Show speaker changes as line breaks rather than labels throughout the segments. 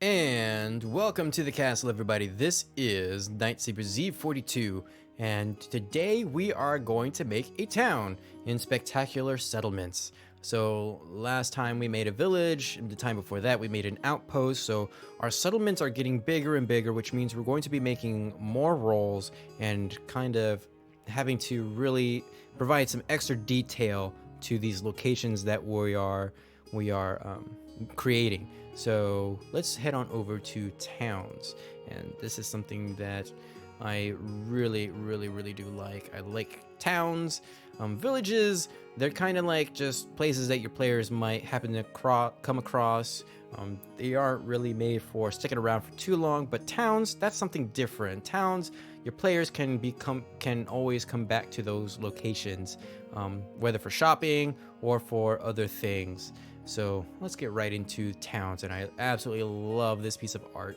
And welcome to the castle, everybody. This is Night Sleeper Z42, and today we are going to make a town in spectacular settlements. So last time we made a village, and the time before that we made an outpost, so our settlements are getting bigger and bigger, which means we're going to be making more rolls and kind of having to really provide some extra detail to these locations that we are creating. So let's head on over to towns, and this is something that I really do like. I like towns. Villages, they're kind of like just places that your players might happen to come across. They aren't really made for sticking around for too long, but towns, that's something different. Towns, your players can always come back to those locations, whether for shopping or for other things. So let's get right into towns, and I absolutely love this piece of art.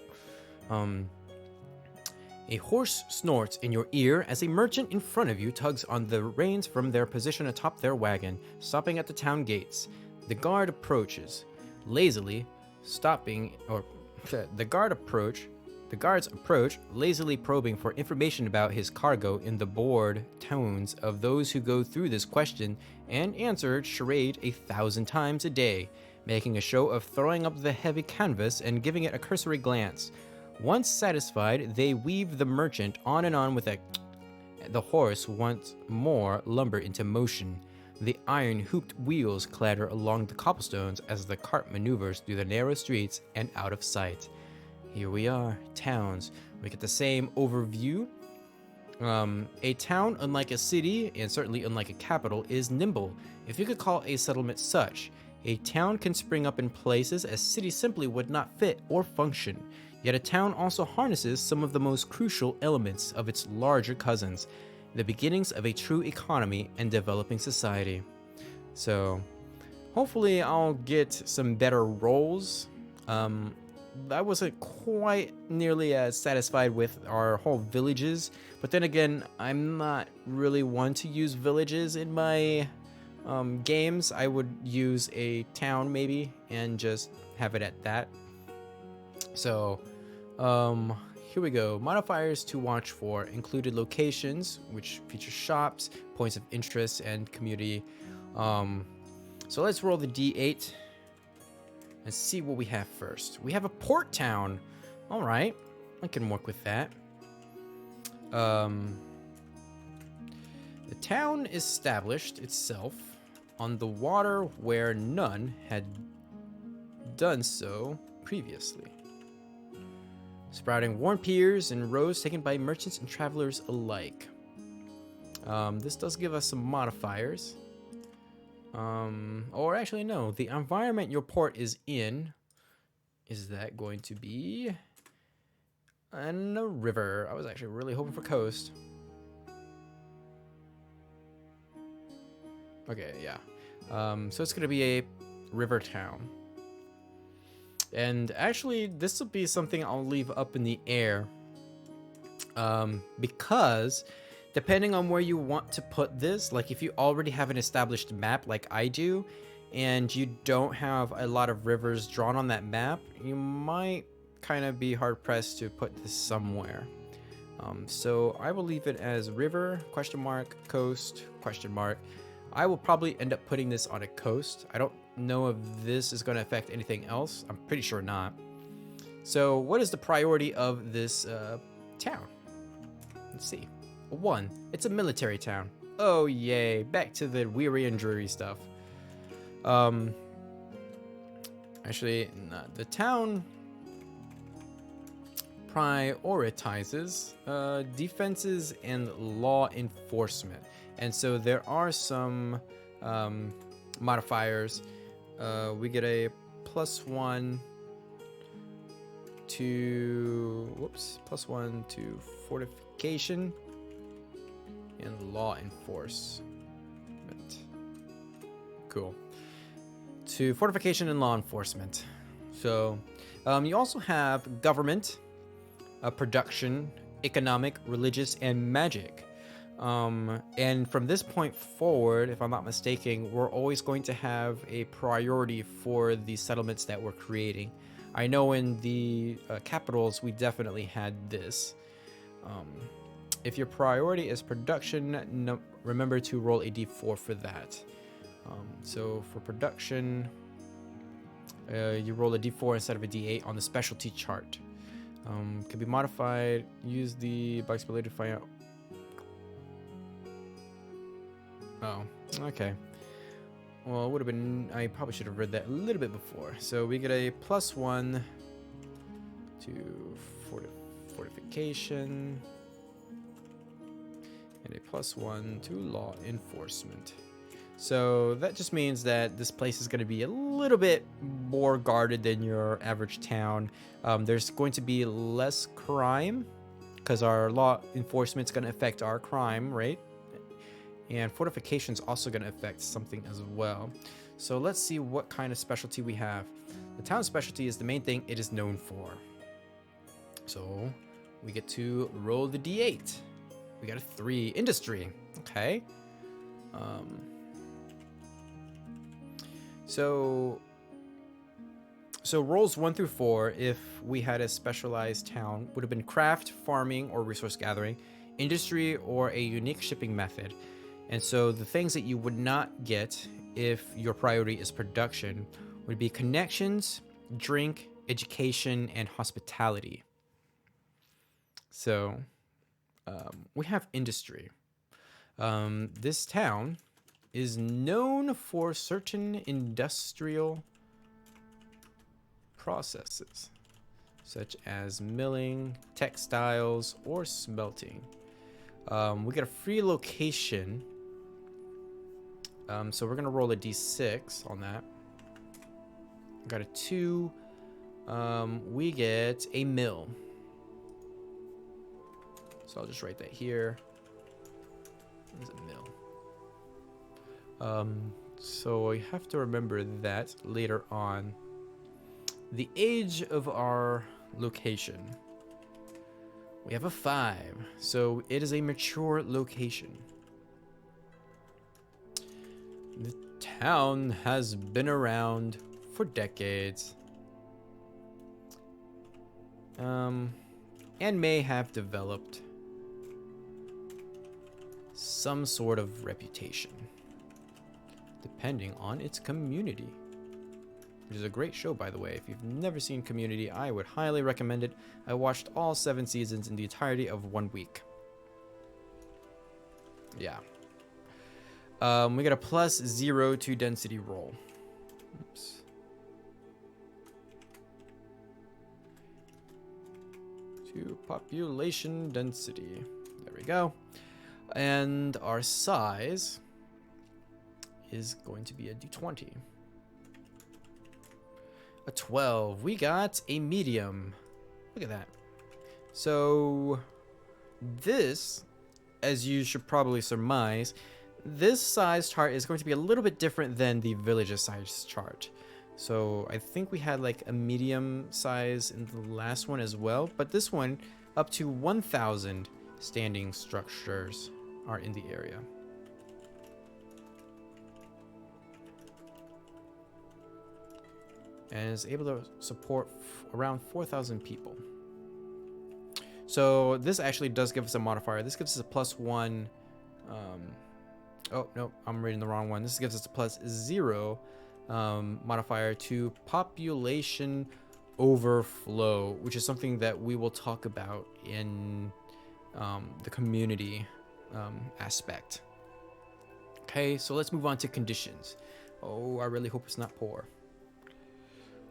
A horse snorts in your ear as a merchant in front of you tugs on the reins from their position atop their wagon, stopping at the town gates. The guard approaches, lazily stopping, or the guards approach, lazily probing for information about his cargo in the bored tones of those who go through this question and answer charade 1,000 times a day, making a show of throwing up the heavy canvas and giving it a cursory glance. Once satisfied, they weave the merchant on and on with the horse once more lumber into motion. The iron-hooped wheels clatter along the cobblestones as the cart maneuvers through the narrow streets and out of sight. Here we are, towns. We get the same overview. A town, unlike a city, and certainly unlike a capital, is nimble, if you could call a settlement such. A town can spring up in places a city simply would not fit or function. Yet a town also harnesses some of the most crucial elements of its larger cousins, the beginnings of a true economy and developing society. So, hopefully I'll get some better roles. I wasn't quite nearly as satisfied with our whole villages, but then again, I'm not really one to use villages in my games. I would use a town maybe and just have it at that. So here we go. Modifiers to watch for included locations, which feature shops, points of interest, and community. So let's roll the D8 and see what we have first. We have a port town. All right, I can work with that. The town established itself on the water where none had done so previously, sprouting warm piers and roads taken by merchants and travelers alike. This does give us some modifiers. Or actually, no. The environment your port is in, is that going to be in a river? I was actually really hoping for coast. Okay, yeah. So it's going to be a river town. And actually, this will be something I'll leave up in the air. Because depending on where you want to put this, like if you already have an established map like I do, and you don't have a lot of rivers drawn on that map, you might kind of be hard pressed to put this somewhere. So I will leave it as river, question mark, coast, question mark. I will probably end up putting this on a coast. I don't know if this is going to affect anything else. I'm pretty sure not. So what is the priority of this town? Let's see. 1. It's a military town. Oh yay, back to the weary and dreary stuff. Actually, the town prioritizes defenses and law enforcement. And so there are some modifiers. We get a +1 to +1 to fortification and law enforcement. Cool. To fortification and law enforcement. So you also have government, production, economic, religious, and magic. And from this point forward, if I'm not mistaken, we're always going to have a priority for the settlements that we're creating. I know in the capitals we definitely had this. If your priority is production, no, remember to roll a d4 for that. So for production, you roll a d4 instead of a d8 on the specialty chart. Can be modified. Use the box ability to find out. Oh, okay. Well, it would have been. I probably should have read that a little bit before. So we get a +1 to fortification and a +1 to law enforcement. So that just means that this place is going to be a little bit more guarded than your average town. There's going to be less crime because our law enforcement is going to affect our crime rate. And fortification is also going to affect something as well. So let's see what kind of specialty we have. The town specialty is the main thing it is known for. So we get to roll the d8. We got a 3. Industry. Okay. So rolls 1 through 4, if we had a specialized town, would have been craft, farming, or resource gathering, industry, or a unique shipping method. And so the things that you would not get if your priority is production would be connections, drink, education, and hospitality. So we have industry. This town is known for certain industrial processes, such as milling, textiles, or smelting. We get a free location. So we're gonna roll a d6 on that. Got a 2. We get a mill. So I'll just write that here. There's a mill. So I have to remember that later on. The age of our location. We have a 5. So it is a mature location. The town has been around for decades. And may have developed some sort of reputation, depending on its community. Which is a great show, by the way. If you've never seen Community, I would highly recommend it. I watched all 7 seasons in the entirety of 1 week. Yeah. We got a +0 to density roll. Oops. To population density. There we go. And our size is going to be a d20. A 12. We got a medium. Look at that. So this, as you should probably surmise, this size chart is going to be a little bit different than the village's size chart. So I think we had like a medium size in the last one as well, but this one up to 1,000 standing structures are in the area. And is able to support around 4,000 people. So this actually does give us a modifier. This gives us a +1. Oh, no, I'm reading the wrong one. This gives us a +0 modifier to population overflow, which is something that we will talk about in the community aspect. Okay, so let's move on to conditions. Oh, I really hope it's not poor.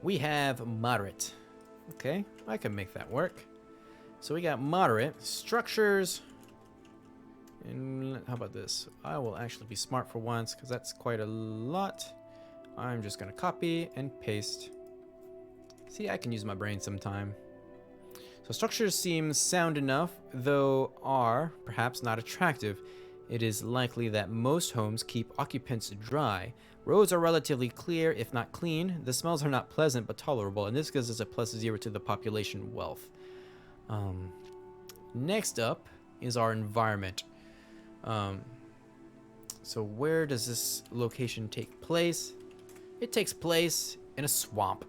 We have moderate. Okay, I can make that work. So we got moderate structures. And how about this? I will actually be smart for once because that's quite a lot. I'm just going to copy and paste. See, I can use my brain sometime. So structures seem sound enough, though are perhaps not attractive. It is likely that most homes keep occupants dry. Roads are relatively clear, if not clean. The smells are not pleasant, but tolerable, and this gives us a +0 to the population wealth. Next up is our environment. So where does this location take place? It takes place in a swamp.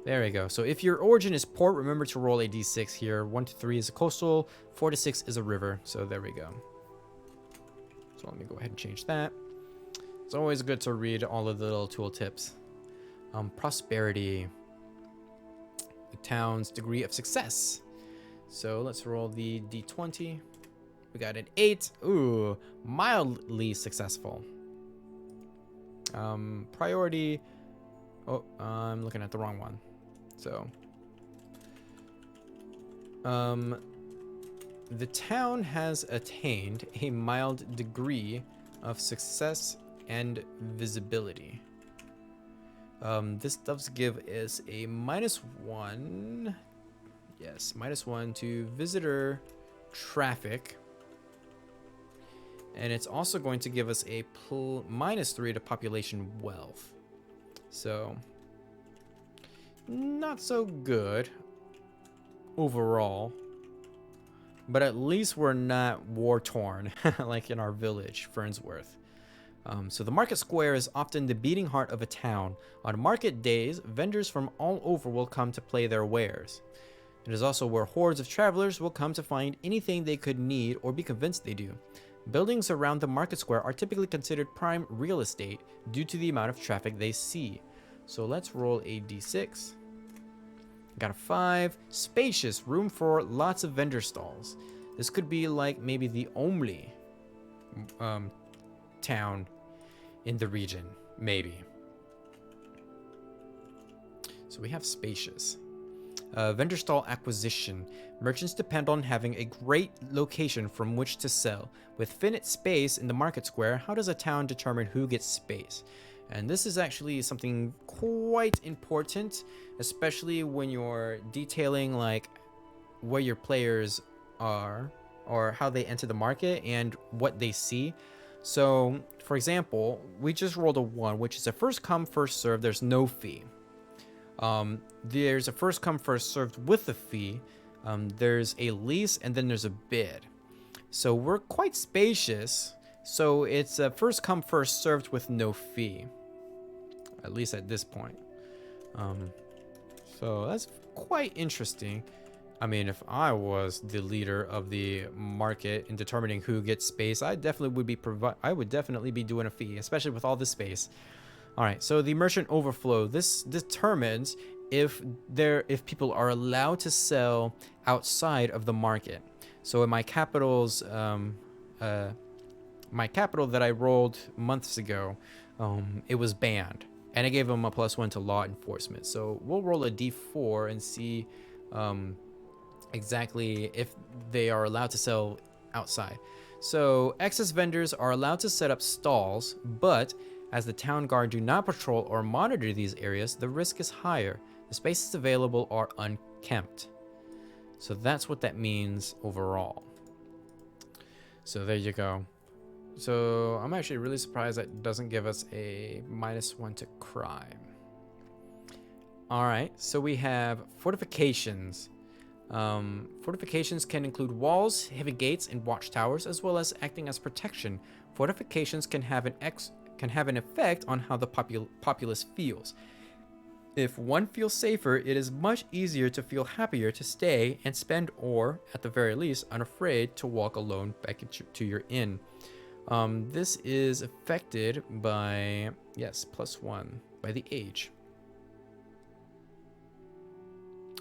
There we go. So if your origin is port, remember to roll a d6 here. 1 to 3 is a coastal, 4 to 6 is a river. So there we go. So let me go ahead and change that. It's always good to read all of the little tool tips. Prosperity. The town's degree of success. So let's roll the d20. We got an 8. Ooh, mildly successful. Priority. Oh, I'm looking at the wrong one. So, the town has attained a mild degree of success and visibility. This does give us a -1. Yes, -1 to visitor traffic. And it's also going to give us a -3 to population wealth. So, not so good overall. But at least we're not war-torn, like in our village, Fernsworth. So the market square is often the beating heart of a town. On market days, vendors from all over will come to play their wares. It is also where hordes of travelers will come to find anything they could need or be convinced they do. Buildings around the market square are typically considered prime real estate due to the amount of traffic they see. So let's roll a d6. Got a 5. Spacious, room for lots of vendor stalls. This could be like maybe the only town in the region, maybe. So we have spacious. Vendor stall acquisition. Merchants depend on having a great location from which to sell. With finite space in the market square, how does a town determine who gets space? And this is actually something quite important, especially when you're detailing like where your players are or how they enter the market and what they see. So, for example, we just rolled a 1, which is a first come, first served. There's no fee. There's a first come, first served with a fee. There's a lease, and then there's a bid. So we're quite spacious. So it's a first come, first served with no fee. At least at this point. So that's quite interesting. I mean, if I was the leader of the market in determining who gets space, I definitely would be I would definitely be doing a fee, especially with all this space. All right, so the merchant overflow. This determines if people are allowed to sell outside of the market. So in my capitals, my capital that I rolled months ago, it was banned, and I gave them a +1 to law enforcement. So we'll roll a d4 and see exactly if they are allowed to sell outside. So excess vendors are allowed to set up stalls, but as the town guard do not patrol or monitor these areas, the risk is higher. The spaces available are unkempt. So that's what that means overall. So there you go. So I'm actually really surprised that doesn't give us a -1 to crime. All right, so we have fortifications. Fortifications can include walls, heavy gates, and watchtowers, as well as acting as protection. Fortifications can have an effect on how the populace feels. If one feels safer, it is much easier to feel happier to stay and spend, or at the very least, unafraid to walk alone back to your inn. This is affected by, yes, +1 by the age.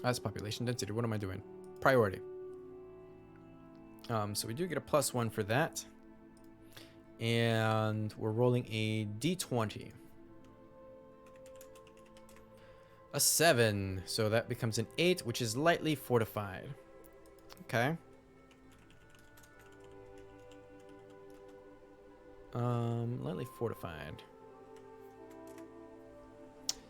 That's population density. What am I doing? Priority. So we do get a +1 for that. And we're rolling a d20. A 7. So that becomes an 8, which is lightly fortified. Okay. Lightly fortified.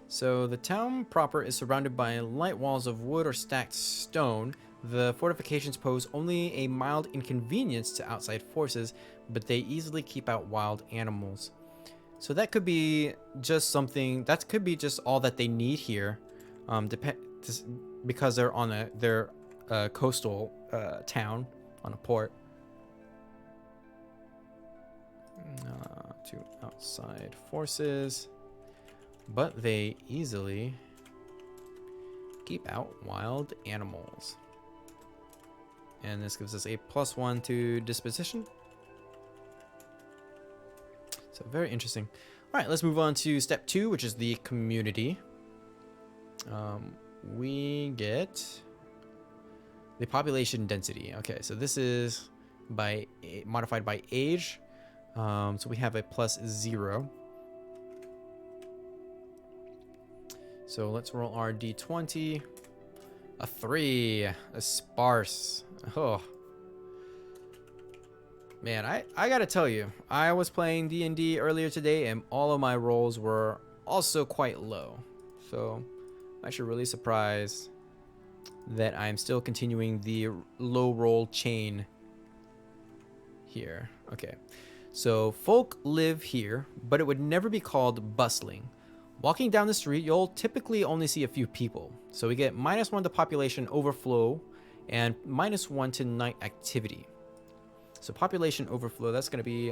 So the town proper is surrounded by light walls of wood or stacked stone. The fortifications pose only a mild inconvenience to outside forces, but they easily keep out wild animals. So that could be just something, that could be just all that they need here, because they're on a coastal town on a port. To outside forces. But they easily Keep out wild animals. And this gives us a +1 to disposition. So very interesting. All right, let's move on to step 2, which is the community. We get the population density. Okay, so this is modified by age. So we have a +0. So let's roll our d20. A 3, a sparse. Oh. Man, I gotta tell you, I was playing D&D earlier today and all of my rolls were also quite low. So I'm actually really surprised that I'm still continuing the low roll chain here. Okay, so folk live here, but it would never be called bustling. Walking down the street, you'll typically only see a few people. So we get -1 to population overflow and -1 to night activity. So population overflow, that's going to be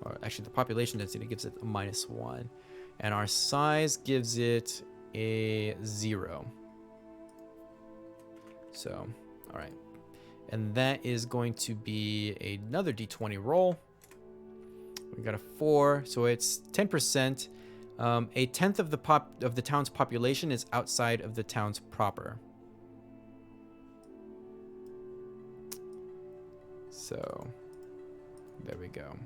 or actually the population density gives it a -1. And our size gives it a 0. So, all right. And that is going to be another d20 roll. We got a 4, so it's 10%. A tenth of the town's population is outside of the towns proper. So there we go.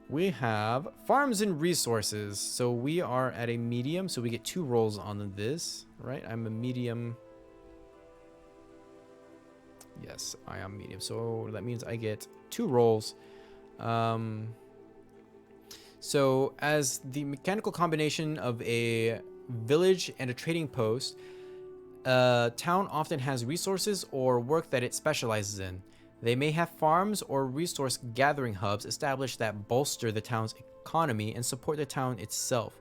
We have farms and resources. So we are at a medium, so we get 2 rolls on this, right? I'm a medium. Yes, I am medium. So that means I get 2 rolls. So as the mechanical combination of a village and a trading post, a town often has resources or work that it specializes in. They may have farms or resource gathering hubs established that bolster the town's economy and support the town itself.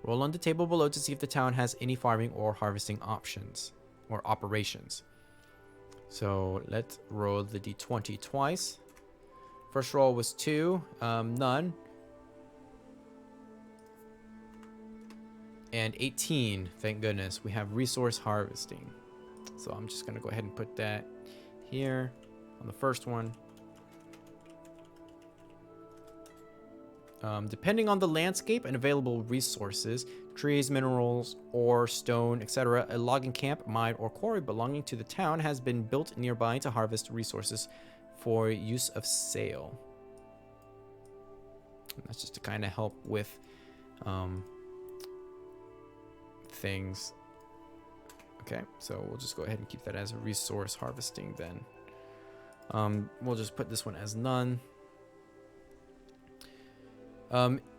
Roll on the table below to see if the town has any farming or harvesting options or operations. So let's roll the d20 twice. First roll was 2, none. And 18, thank goodness. We have resource harvesting. So I'm just going to go ahead and put that here on the first one. Depending on the landscape and available resources, trees, minerals, ore, stone, etc., a logging camp, mine, or quarry belonging to the town has been built nearby to harvest resources for use of sale. And that's just to kind of help with things. Okay, so we'll just go ahead and keep that as a resource harvesting then. We'll just put this one as none.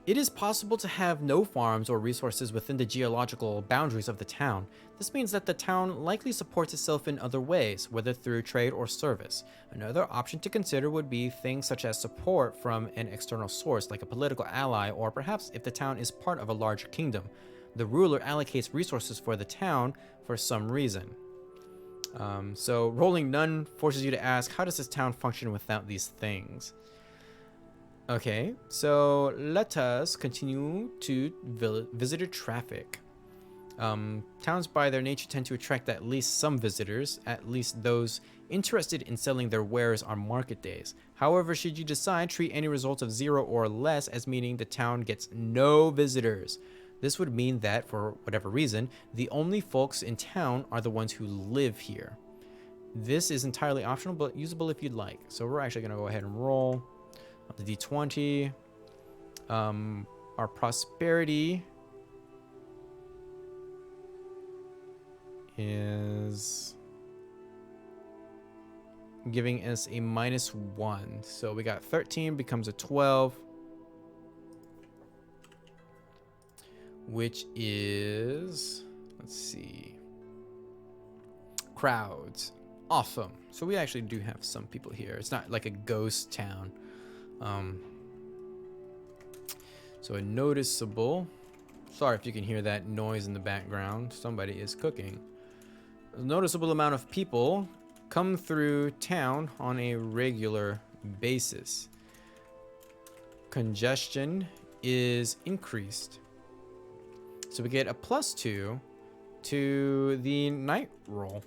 It is possible to have no farms or resources within the geological boundaries of the town. This means that the town likely supports itself in other ways, whether through trade or service. Another option to consider would be things such as support from an external source, like a political ally, or perhaps if the town is part of a larger kingdom. The ruler allocates resources for the town for some reason. So rolling none forces you to ask, how does this town function without these things? Okay, so let us continue to visitor traffic. Towns by their nature tend to attract at least some visitors, at least those interested in selling their wares on market days. However, should you decide, treat any result of 0 or less as meaning the town gets no visitors. This would mean that, for whatever reason, the only folks in town are the ones who live here. This is entirely optional, but usable if you'd like. So we're actually going to go ahead and roll on the d20. Our prosperity is giving us a -1. So we got 13 becomes a 12. Which is, let's see, crowds. Awesome. So we actually do have some people here. It's not like a ghost town. So a noticeable, sorry if you can hear that noise in the background. Somebody is cooking. A noticeable amount of people come through town on a regular basis. Congestion is increased. So we get a +2 to the night roll.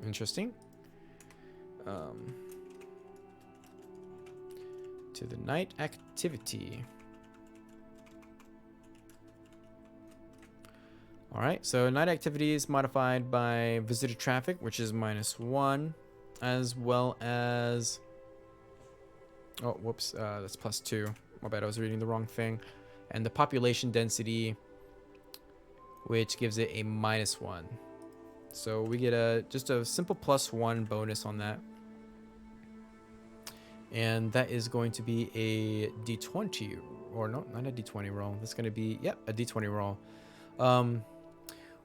Interesting. To the night activity. Alright, so night activity is modified by visitor traffic, which is -1, as well as... Oh, whoops, that's +2. My bad, I was reading the wrong thing. And the population density, which gives it a -1. So we get just a simple +1 bonus on that. And that is going to be a D20, or no, not a D20 roll. That's going to be, yep, a D20 roll.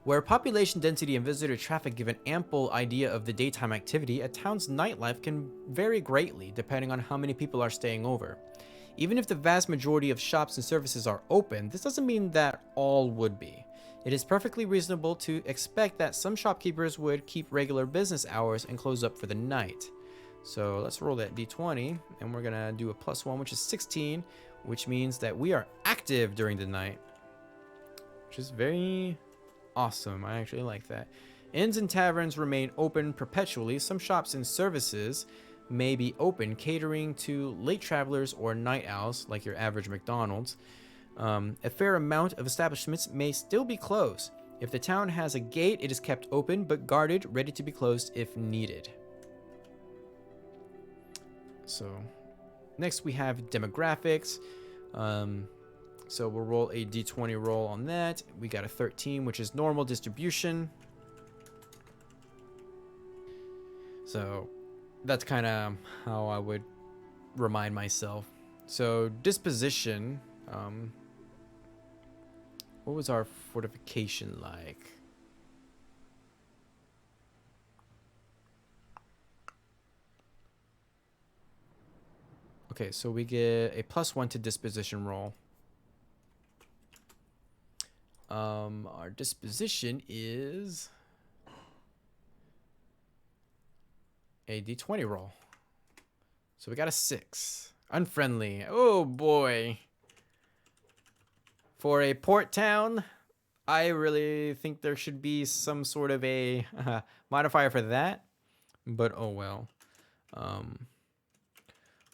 Where population density and visitor traffic give an ample idea of the daytime activity, a town's nightlife can vary greatly depending on how many people are staying over. Even if the vast majority of shops and services are open, this doesn't mean that all would be. It is perfectly reasonable to expect that some shopkeepers would keep regular business hours and close up for the night. So let's roll that D20, and we're gonna do a +1, which is 16, which means that we are active during the night, which is very awesome. I actually like that. Inns and taverns remain open perpetually. Some shops and services may be open, catering to late travelers or night owls, like your average McDonald's. A fair amount of establishments may still be closed. If the town has a gate, it is kept open but guarded, ready to be closed if needed. So next we have demographics. So we'll roll a D20 roll on that. We got a 13, which is normal distribution. So that's kind of how I would remind myself. So disposition, what was our fortification like? Okay, so we get a +1 to disposition roll. Our disposition is a D20 roll. So we got a 6. Unfriendly. Oh boy. For a port town, I really think there should be some sort of a modifier for that. But oh well.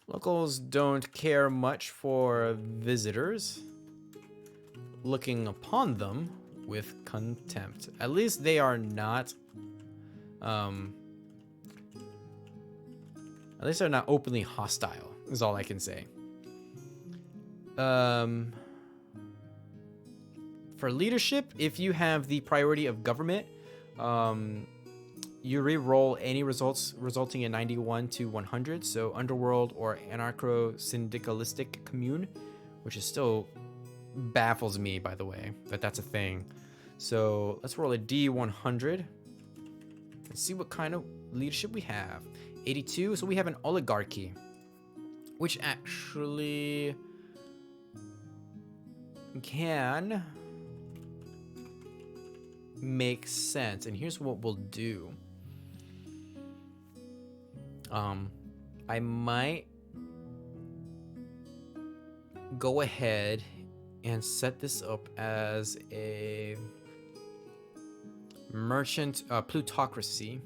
Locals don't care much for visitors, looking upon them with contempt. At least they are not at least they're not openly hostile, is all I can say. For leadership, if you have the priority of government, you re-roll any results resulting in 91 to 100. So underworld or anarcho-syndicalistic commune, which is still baffles me, by the way, that that's a thing. So let's roll a D100 and see what kind of leadership we have. 82, so we have an oligarchy, which actually can make sense. And here's what we'll do. I might go ahead and set this up as a merchant plutocracy.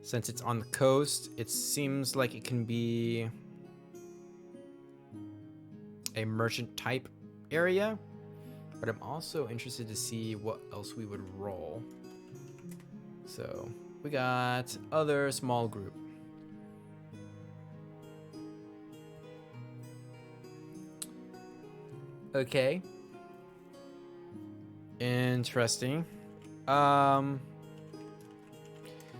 Since it's on the coast, it seems like it can be a merchant type area, but I'm also interested to see what else we would roll. So we got other small group. Okay. Interesting.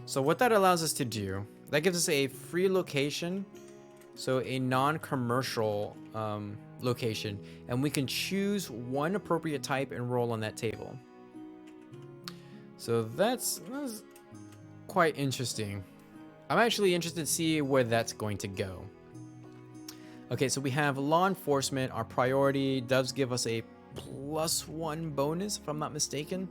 So what that allows us to do, that gives us a free location, so a non-commercial location, and we can choose one appropriate type and roll on that table. So that's quite interesting. I'm actually interested to see where that's going to go. Okay, so we have law enforcement. Our priority does give us a +1 bonus, if I'm not mistaken.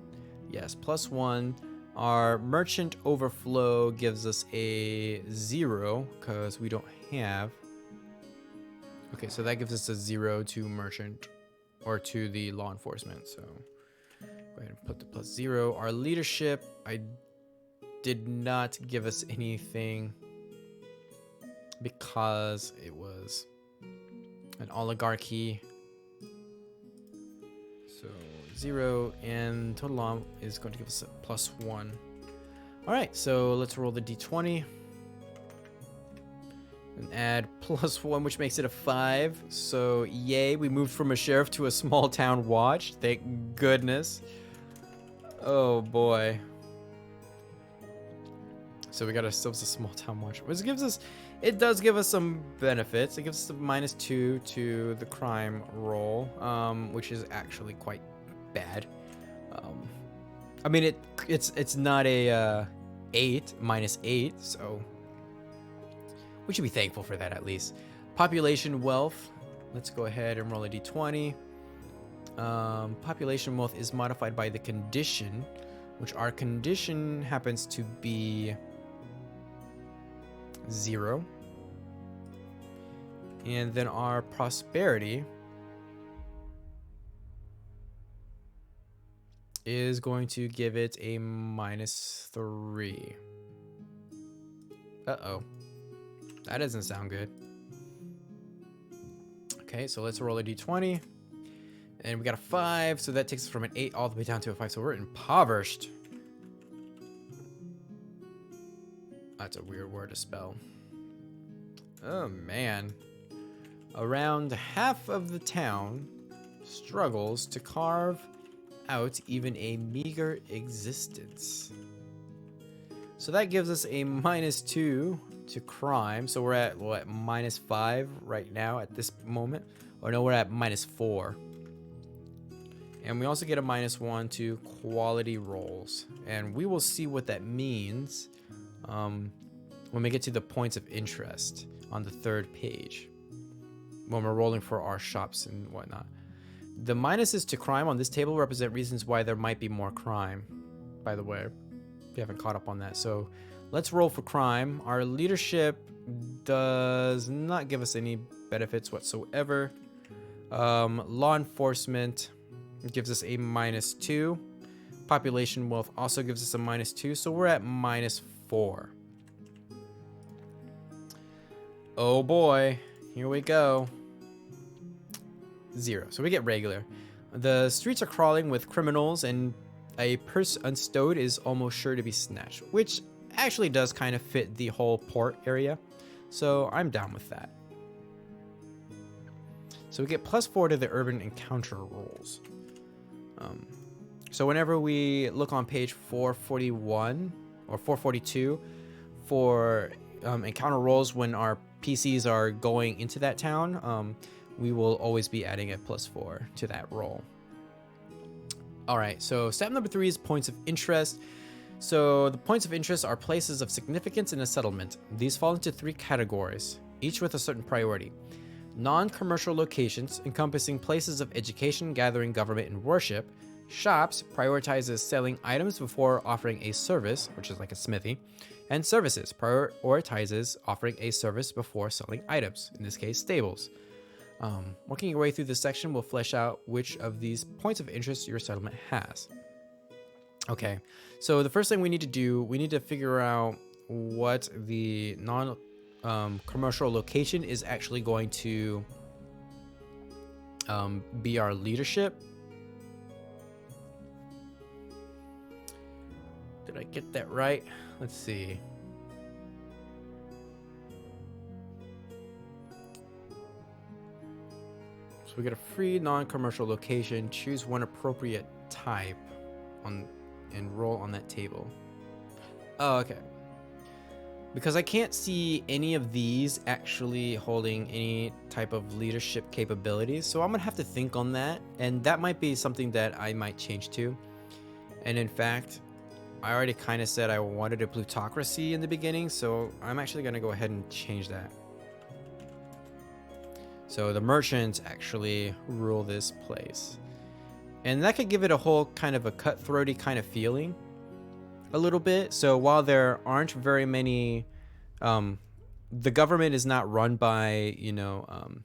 Yes, +1. Our merchant overflow gives us a 0 because we don't have Okay, so that gives us a 0 to merchant, or to the law enforcement. So go ahead and put the +0. Our leadership, I did not give us anything because it was an oligarchy. So 0, and total law is going to give us a +1. All right, so let's roll the d20 and add +1, which makes it a 5. So yay, we moved from a sheriff to a small town watch. Thank goodness. Oh boy. So we got ourselves a small town watch, which gives us, it does give us some benefits. It gives us a -2 to the crime roll, which is actually quite bad. I mean, it's not a 8, -8, so we should be thankful for that at least. Population wealth. Let's go ahead and roll a d20. Population wealth is modified by the condition, which our condition happens to be 0. And then our prosperity is going to give it a -3. Uh-oh. That doesn't sound good. Okay, so let's roll a d20. And we got a 5, so that takes us from an 8 all the way down to a 5. So we're impoverished. That's a weird word to spell. Oh, man. Around half of the town struggles to carve out even a meager existence. So that gives us a -2 to crime. So we're at, what, -5 right now at this moment? Or no, we're at -4. And we also get a -1 to quality rolls. And we will see what that means when we get to the points of interest on the 3rd page, when we're rolling for our shops and whatnot. The minuses to crime on this table represent reasons why there might be more crime, by the way, if you haven't caught up on that. So let's roll for crime. Our leadership does not give us any benefits whatsoever. Law enforcement gives us a -2. Population wealth also gives us a -2, so we're at -4. Oh boy, here we go. 0. So we get regular. The streets are crawling with criminals, and a purse unstowed is almost sure to be snatched, which actually does kind of fit the whole port area. So I'm down with that. So we get +4 to the urban encounter rolls. So whenever we look on page 441 or 442 for encounter rolls when our PCs are going into that town, we will always be adding a +4 to that roll. All right, so step number 3 is points of interest. So the points of interest are places of significance in a settlement. These fall into 3 categories, each with a certain priority. Non-commercial locations, encompassing places of education, gathering, government, and worship. Shops prioritizes selling items before offering a service, which is like a smithy. And services prioritizes offering a service before selling items, in this case, stables. Working your way through this section will flesh out which of these points of interest your settlement has. Okay, so the first thing we need to do, we need to figure out what the non-commercial location is actually going to be our leadership. Did I get that right? Let's see. So we get a free non-commercial location. Choose one appropriate type and roll on that table. Oh, okay. Because I can't see any of these actually holding any type of leadership capabilities, so I'm gonna have to think on that, and that might be something that I might change to. And in fact, I already kind of said I wanted a plutocracy in the beginning, so I'm actually gonna go ahead and change that. So the merchants actually rule this place. And that could give it a whole kind of a cutthroaty kind of feeling a little bit. So while there aren't very many the government is not run by,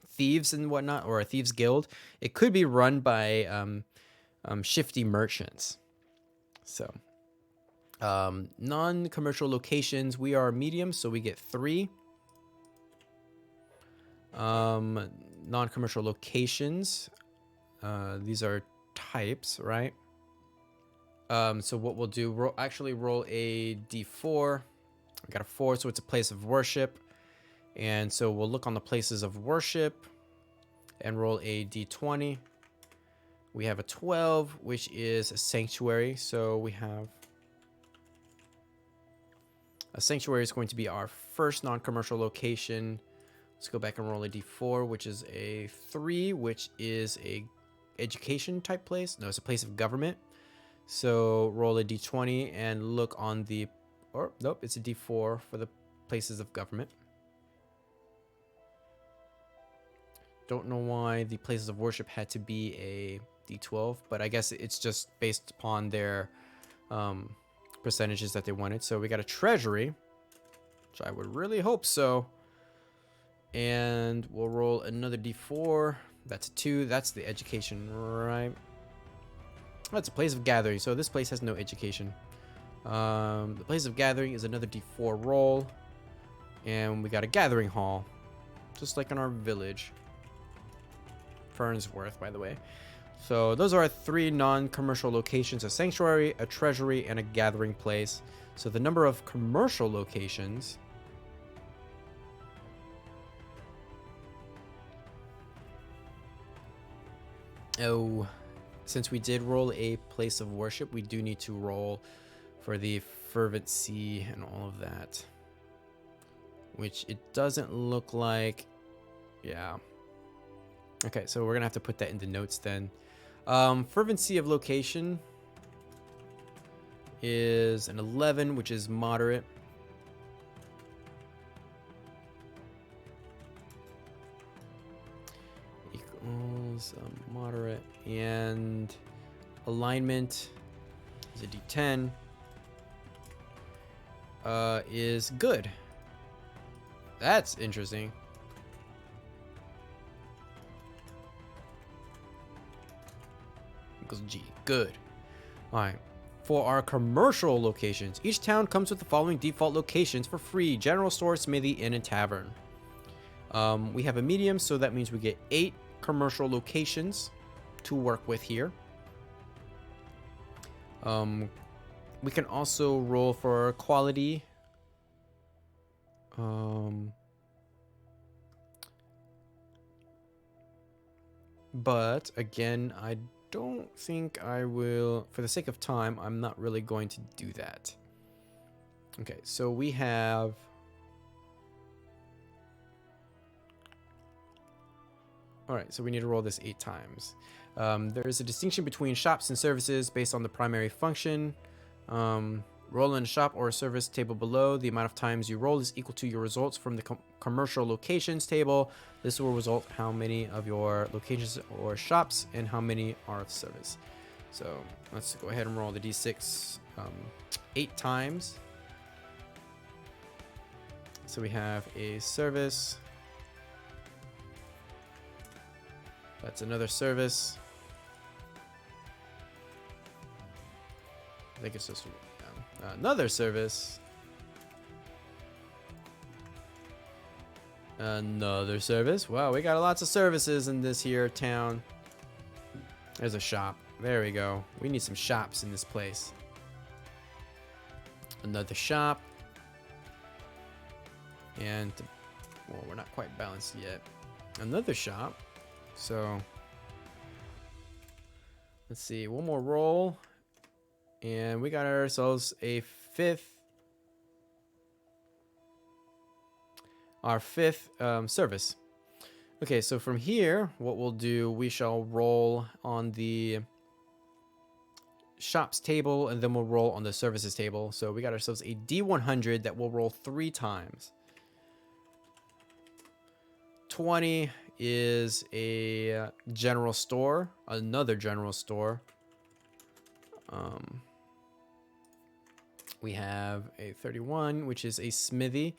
thieves and whatnot, or a thieves guild. It could be run by shifty merchants. So non-commercial locations, we are medium, so we get 3. Non-commercial locations, these are types, right? So what we'll do, actually roll a d4. I got a 4, so it's a place of worship. And so we'll look on the places of worship and roll a d20. We have a 12, which is a sanctuary. So we have a sanctuary is going to be our first non-commercial location. Let's go back and roll a d4, which is a 3, which is a education type place. No, it's a place of government. So roll a d20 and look on the, or nope, it's a d4 for the places of government. Don't know why the places of worship had to be a d12, but I guess it's just based upon their percentages that they wanted. So we got a treasury, which I would really hope so. And we'll roll another d4. That's a 2. That's the education, right? That's a place of gathering. So this place has no education. The place of gathering is another d4 roll. And we got a gathering hall, just like in our village. Fernsworth, by the way. So those are our 3 non-commercial locations: a sanctuary, a treasury, and a gathering place. So the number of commercial locations since we did roll a place of worship, we do need to roll for the fervency and all of that, which it doesn't look like. Yeah. Okay, so we're gonna have to put that in the notes then. Fervency of location is an 11, which is moderate. Equals moderate, and alignment is a d10. Is good. That's interesting. Equals G. Good. Alright. For our commercial locations, each town comes with the following default locations for free: general store, smithy, inn, and tavern. We have a medium, so that means we get 8 commercial locations to work with here. We can also roll for quality. But again, I don't think I will, for the sake of time, I'm not really going to do that. Okay, so we have alright, so we need to roll this 8 times. There is a distinction between shops and services based on the primary function. Roll in a shop or a service table below. The amount of times you roll is equal to your results from the commercial locations table. This will result how many of your locations or shops and how many are of service. So let's go ahead and roll the d6 8 times. So we have a service. That's another service. I think it's just another service. Another service. Wow, we got lots of services in this here town. There's a shop. There we go. We need some shops in this place. Another shop. And, well, we're not quite balanced yet. Another shop. So, let's see. One more roll. And we got ourselves a 5th. Our 5th service. Okay, so from here, what we'll do, we shall roll on the shops table, and then we'll roll on the services table. So we got ourselves a D100 that we'll roll 3 times. 20 is a general store, another general store. We have a 31, which is a smithy.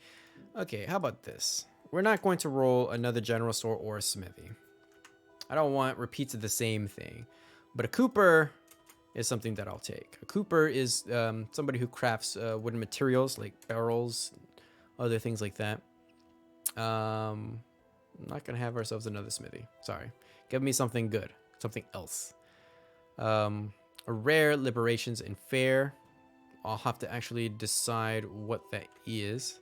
Okay, how about this? We're not going to roll another general store or a smithy. I don't want repeats of the same thing. But a cooper is something that I'll take. A cooper is somebody who crafts wooden materials like barrels, other things like that. I'm not going to have ourselves another smithy. Sorry. Give me something good. Something else. A rare, liberations, and fair. I'll have to actually decide what that is.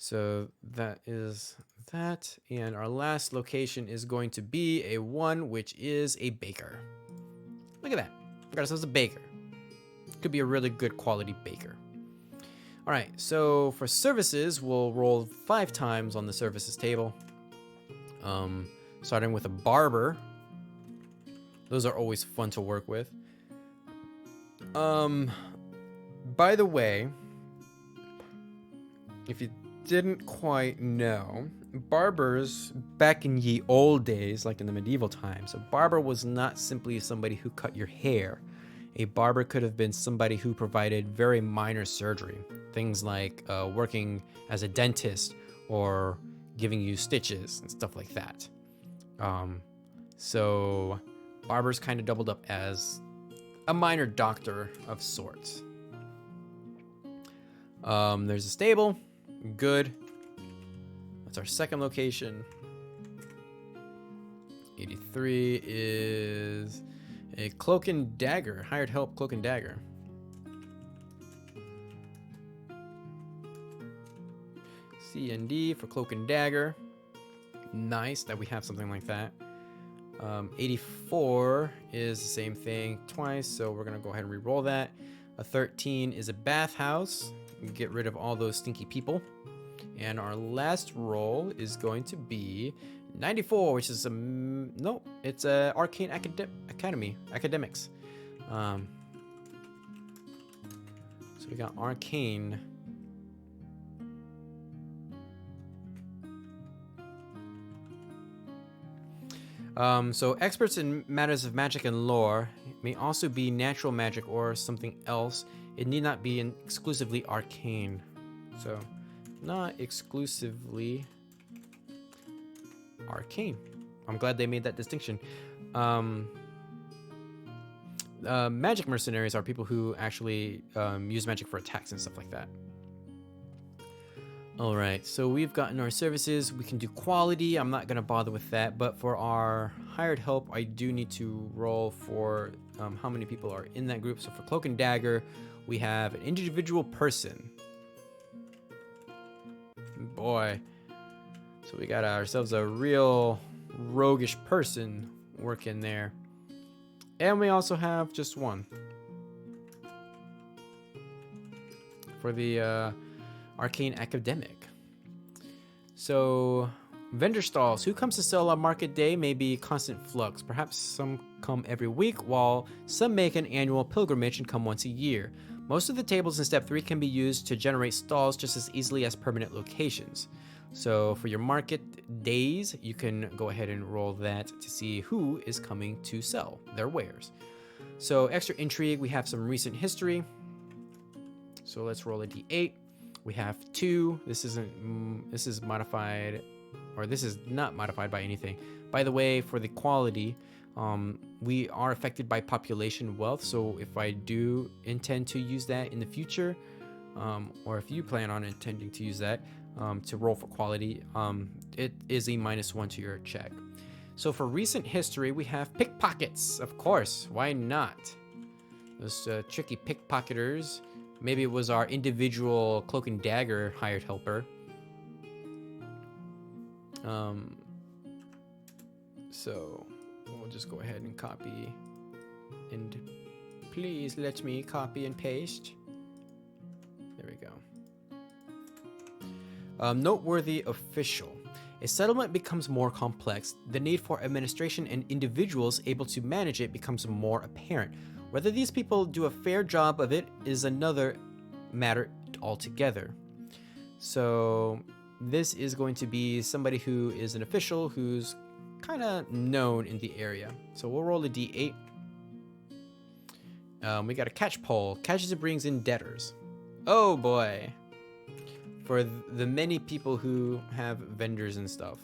So that is that. And our last location is going to be a one, which is a baker. Look at that. We got ourselves a baker. Could be a really good quality baker. All right, so for services, we'll roll 5 times on the services table. Starting with a barber. Those are always fun to work with. By the way, if you didn't quite know, barbers back in ye old days, like in the medieval times, a barber was not simply somebody who cut your hair. A barber could have been somebody who provided very minor surgery, things like working as a dentist or giving you stitches and stuff like that. So barbers kind of doubled up as a minor doctor of sorts. There's a stable. Good. That's our second location. 83 is a cloak and dagger. Hired help, cloak and dagger. C and D for cloak and dagger. Nice that we have something like that. 84 is the same thing twice, so we're gonna go ahead and re-roll that. A 13 is a bathhouse. Get rid of all those stinky people. And our last roll is going to be 94, which is no, it's a arcane academics. So we got arcane. So experts in matters of magic and lore may also be natural magic or something else. It need not be exclusively arcane. So not exclusively arcane. I'm glad they made that distinction. Magic mercenaries are people who actually use magic for attacks and stuff like that. All right, so we've gotten our services. We can do quality. I'm not gonna bother with that, but for our hired help, I do need to roll for how many people are in that group. So for cloak and dagger, we have an individual person. Boy, so we got ourselves a real roguish person working there. And we also have just one. For the arcane academic. So vendor stalls. Who comes to sell on market day may be constant flux. Perhaps some come every week, while some make an annual pilgrimage and come once a year. Most of the tables in step 3 can be used to generate stalls just as easily as permanent locations. So for your market days, you can go ahead and roll that to see who is coming to sell their wares. So extra intrigue, we have some recent history. So let's roll a d8. We have 2. This is modified, or this is not modified by anything. By the way, for the quality, we are affected by population wealth. So if I do intend to use that in the future, or if you plan on intending to use that to roll for quality, it is a -1 to your check. So for recent history, we have pickpockets. Of course, why not? Those tricky pickpocketers. Maybe it was our individual cloak and dagger hired helper. So we'll just go ahead and copy, and please let me copy and paste. There we go. Noteworthy official. A settlement becomes more complex. The need for administration and individuals able to manage it becomes more apparent. Whether these people do a fair job of it is another matter altogether. So this is going to be somebody who is an official who's kind of known in the area. So we'll roll a d8. We got a catch pole. Catches and brings in debtors. Oh boy. For the many people who have vendors and stuff.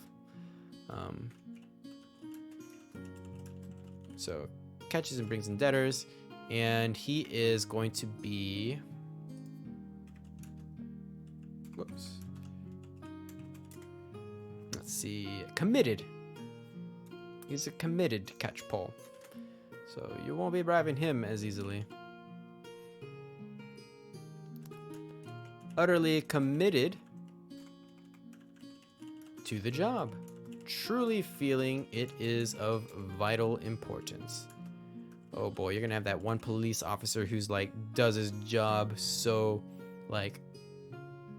So catches and brings in debtors. And he is going to be... Whoops. Let's see. Committed. He's a committed catch pole. So you won't be bribing him as easily. Utterly committed to the job. Truly feeling it is of vital importance. Oh boy, you're gonna have that one police officer who's like does his job so like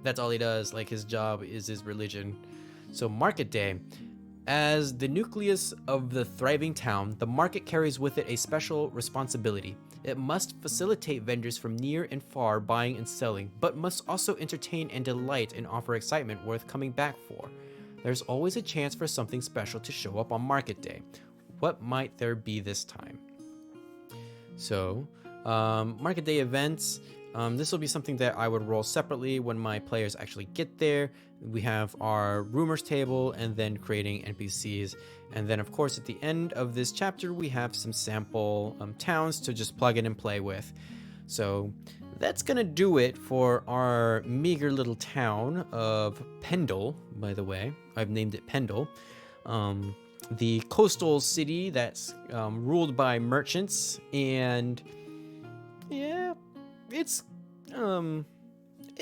that's all he does, like his job is his religion. So market day. As the nucleus of the thriving town, the market carries with it a special responsibility. It must facilitate vendors from near and far buying and selling, but must also entertain and delight and offer excitement worth coming back for. There's always a chance for something special to show up on market day. What might there be this time? So, market day events. This will be something that I would roll separately when my players actually get there. We have our rumors table and then creating NPCs. And then of course at the end of this chapter, we have some sample towns to just plug in and play with. So that's gonna do it for our meager little town of Pendle, by the way. I've named it Pendle. The coastal city that's ruled by merchants, and yeah, it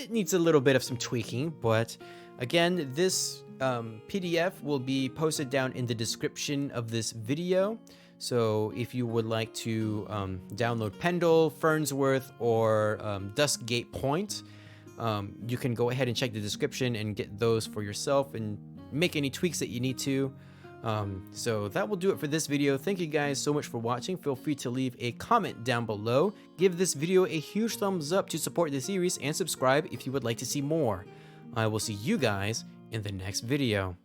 needs a little bit of some tweaking, but again, this PDF will be posted down in the description of this video. So if you would like to download Pendle, Fernsworth, or Duskgate Point, you can go ahead and check the description and get those for yourself and make any tweaks that you need to. So that will do it for this video. Thank you guys so much for watching. Feel free to leave a comment down below. Give this video a huge thumbs up to support the series and subscribe if you would like to see more. I will see you guys in the next video.